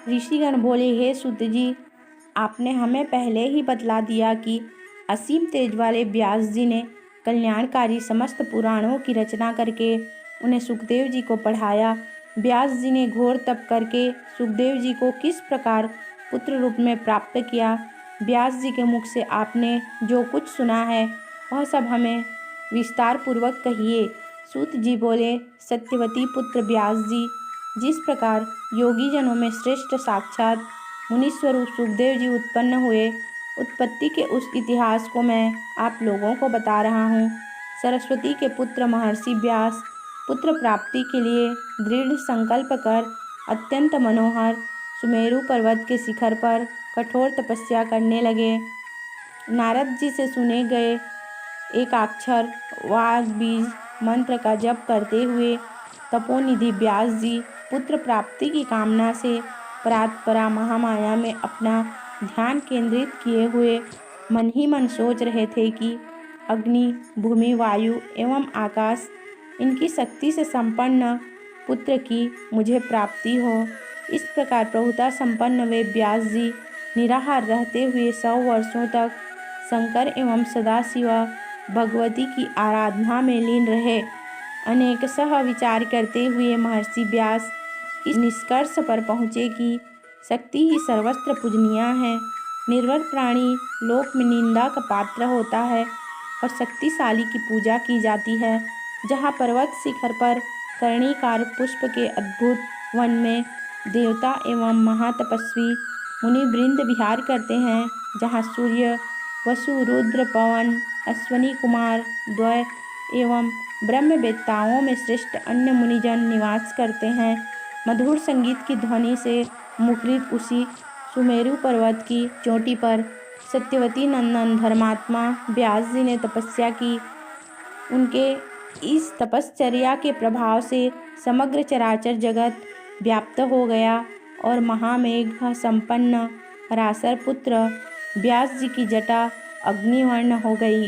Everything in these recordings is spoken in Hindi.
ऋषिगण बोले, हे सूत जी, आपने हमें पहले ही बतला दिया कि असीम तेज वाले व्यास जी ने कल्याणकारी समस्त पुराणों की रचना करके उन्हें सुखदेव जी को पढ़ाया। व्यास जी ने घोर तप करके सुखदेव जी को किस प्रकार पुत्र रूप में प्राप्त किया, व्यास जी के मुख से आपने जो कुछ सुना है वह सब हमें विस्तार पूर्वक कहिए। सूत जी बोले, सत्यवती पुत्र व्यास जी, जिस प्रकार योगी जनों में श्रेष्ठ साक्षात मुनीश्वरूप सुखदेव जी उत्पन्न हुए, उत्पत्ति के उस इतिहास को मैं आप लोगों को बता रहा हूँ। सरस्वती के पुत्र महर्षि व्यास पुत्र प्राप्ति के लिए दृढ़ संकल्प कर अत्यंत मनोहर सुमेरु पर्वत के शिखर पर कठोर तपस्या करने लगे। नारद जी से सुने गए एकाक्षर वाग बीज मंत्र का जप करते हुए तपोनिधि व्यास जी पुत्र प्राप्ति की कामना से परात्परा महामाया में अपना ध्यान केंद्रित किए हुए मन ही मन सोच रहे थे कि अग्नि, भूमि, वायु एवं आकाश इनकी शक्ति से संपन्न पुत्र की मुझे प्राप्ति हो। इस प्रकार प्रभुता संपन्न वे व्यास जी निराहार रहते हुए 100 वर्षों तक शंकर एवं सदाशिवा भगवती की आराधना में लीन रहे। अनेक सह विचार करते हुए महर्षि व्यास इस निष्कर्ष पर पहुँचे कि शक्ति ही सर्वत्र पूजनीय है। निर्बल प्राणी लोक में निंदा का पात्र होता है और शक्तिशाली की पूजा की जाती है। जहाँ पर्वत शिखर पर कर्णिकार पुष्प के अद्भुत वन में देवता एवं महातपस्वी मुनि वृंद विहार करते हैं, जहाँ सूर्य, वसु, रुद्र, पवन, अश्वनी कुमार द्वय एवं ब्रह्मवेत्ताओं में श्रेष्ठ अन्य मुनिजन निवास करते हैं, मधुर संगीत की ध्वनि से मुखरित उसी सुमेरु पर्वत की चोटी पर सत्यवती नंदन धर्मात्मा व्यास जी ने तपस्या की। उनके इस तपश्चर्या के प्रभाव से समग्र चराचर जगत व्याप्त हो गया और महामेघ संपन्न पराशर पुत्र व्यास जी की जटा अग्निवर्ण हो गई।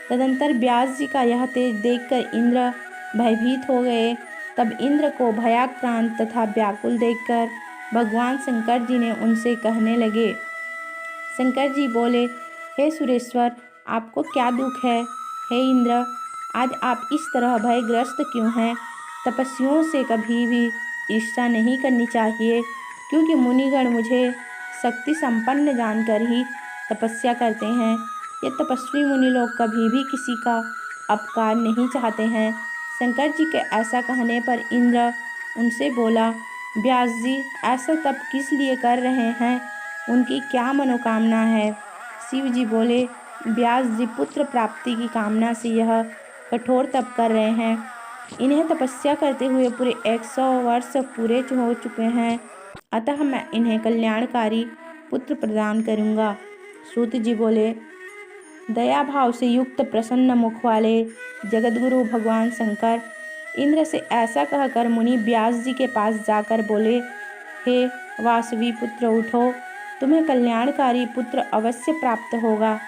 तदंतर व्यास जी का यह तेज देखकर इंद्र भयभीत हो गए। तब इंद्र को भयाक्रांत तथा व्याकुल देखकर भगवान शंकर जी ने उनसे कहने लगे। शंकर जी बोले, हे सुरेश्वर, आपको क्या दुख है? हे इंद्र, आज आप इस तरह भयग्रस्त क्यों हैं? तपस्वियों से कभी भी ईर्ष्या नहीं करनी चाहिए, क्योंकि मुनिगण मुझे शक्ति संपन्न जानकर ही तपस्या करते हैं। ये तपस्वी मुनि लोग कभी भी किसी का अपकार नहीं चाहते हैं। शंकर जी के ऐसा कहने पर इंद्र उनसे बोला, व्यास जी ऐसा तप किस लिए कर रहे हैं? उनकी क्या मनोकामना है? शिव जी बोले, व्यास जी पुत्र प्राप्ति की कामना से यह कठोर तप कर रहे हैं। इन्हें तपस्या करते हुए पूरे 100 वर्ष पूरे हो चुके हैं, अतः मैं इन्हें कल्याणकारी पुत्र प्रदान करूँगा। सूत जी बोले, दया भाव से युक्त प्रसन्न मुख वाले जगतगुरु भगवान शंकर इंद्र से ऐसा कहकर मुनि व्यास जी के पास जाकर बोले, हे वासवी पुत्र, उठो, तुम्हें कल्याणकारी पुत्र अवश्य प्राप्त होगा।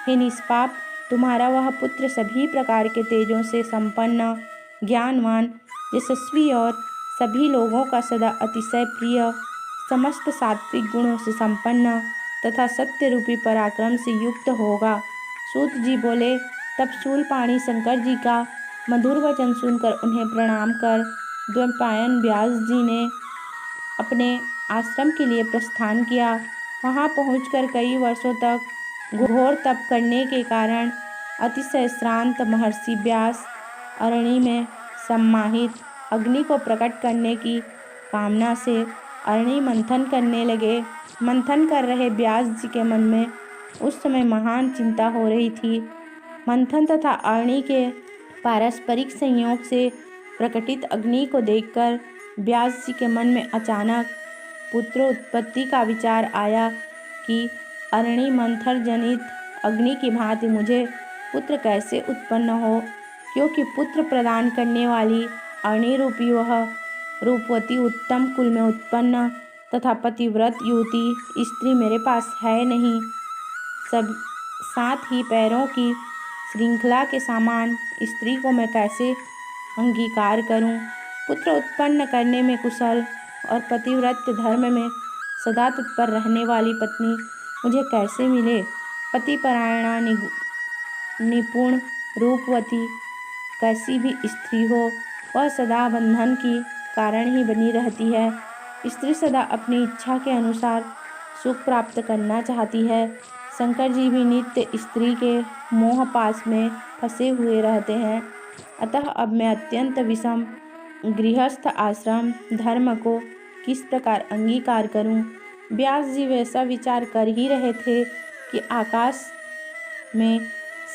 हे निष्पाप, तुम्हारा वह पुत्र सभी प्रकार के तेजों से संपन्न, ज्ञानवान, यशस्वी और सभी लोगों का सदा अतिशय प्रिय, समस्त सात्विक गुणों से संपन्न तथा सत्य रूपी पराक्रम से युक्त होगा। सूत जी बोले, तब शूलपाणी शंकर जी का मधुर वचन सुनकर उन्हें प्रणाम कर द्वैपायन व्यास जी ने अपने आश्रम के लिए प्रस्थान किया। वहां पहुंचकर कई वर्षों तक घोर तप करने के कारण अतिशय श्रांत महर्षि व्यास अरणी में सम्माहित अग्नि को प्रकट करने की कामना से अरणी मंथन करने लगे। मंथन कर रहे व्यास जी के मन में उस समय महान चिंता हो रही थी। मंथन तथा अरणी के पारस्परिक संयोग से प्रकटित अग्नि को देखकर व्यास जी के मन में अचानक पुत्रोत्पत्ति का विचार आया कि अरणी मंथन जनित अग्नि की भांति मुझे पुत्र कैसे उत्पन्न हो, क्योंकि पुत्र प्रदान करने वाली अरणी रूपी वह रूपवती उत्तम कुल में उत्पन्न तथा पतिव्रत युवती स्त्री मेरे पास है नहीं। सब साथ ही पैरों की श्रृंखला के समान स्त्री को मैं कैसे अंगीकार करूं? पुत्र उत्पन्न करने में कुशल और पतिव्रत धर्म में सदा तत्पर रहने वाली पत्नी मुझे कैसे मिले। पतिपरायणा निपुण रूपवती कैसी भी स्त्री हो, वह सदा बंधन की कारण ही बनी रहती है। स्त्री सदा अपनी इच्छा के अनुसार सुख प्राप्त करना चाहती है। शंकर जी भी नित्य स्त्री के मोह पास में फंसे हुए रहते हैं। अतः अब मैं अत्यंत विषम गृहस्थ आश्रम धर्म को किस प्रकार अंगीकार करूं। व्यास जी वैसा विचार कर ही रहे थे कि आकाश में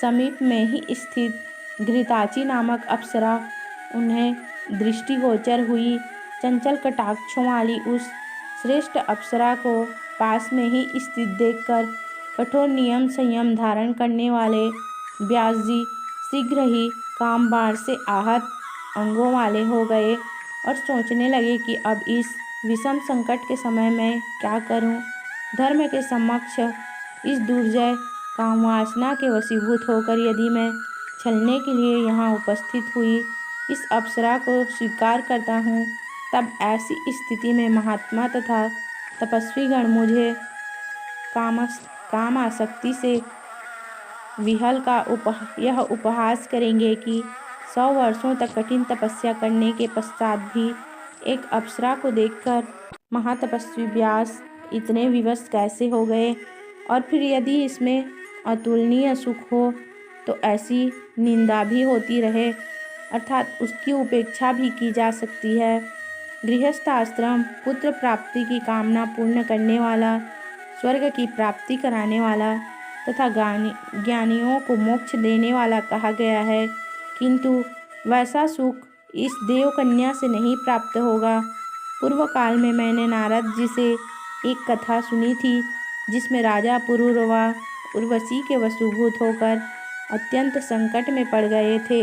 समीप में ही स्थित घृताची नामक अप्सरा उन्हें दृष्टिगोचर हुई। चंचल कटाक्षों वाली उस श्रेष्ठ अप्सरा को पास में ही स्थित देखकर कठोर नियम संयम धारण करने वाले व्यास जी शीघ्र ही काम बाण से आहत अंगों वाले हो गए और सोचने लगे कि अब इस विषम संकट के समय में क्या करूं। धर्म के समक्ष इस दुर्जय काम वासना के वशीभूत होकर यदि मैं छलने के लिए यहाँ उपस्थित हुई इस अप्सरा को स्वीकार करता हूँ, तब ऐसी स्थिति में महात्मा तथा तपस्वीगण मुझे काम आसक्ति से विहल का यह उपहास करेंगे कि 100 वर्षों तक कठिन तपस्या करने के पश्चात भी एक अप्सरा को देखकर महातपस्वी व्यास इतने विवश कैसे हो गए। और फिर यदि इसमें अतुलनीय सुख हो तो ऐसी निंदा भी होती रहे, अर्थात उसकी उपेक्षा भी की जा सकती है। गृहस्थ आश्रम पुत्र प्राप्ति की कामना पूर्ण करने वाला, स्वर्ग की प्राप्ति कराने वाला तथा ज्ञानियों को मोक्ष देने वाला कहा गया है, किंतु वैसा सुख इस देव कन्या से नहीं प्राप्त होगा। पूर्व काल में मैंने नारद जी से एक कथा सुनी थी जिसमें राजा पुरूरवा उर्वशी के वशीभूत होकर अत्यंत संकट में पड़ गए थे।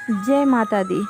जय माता दी।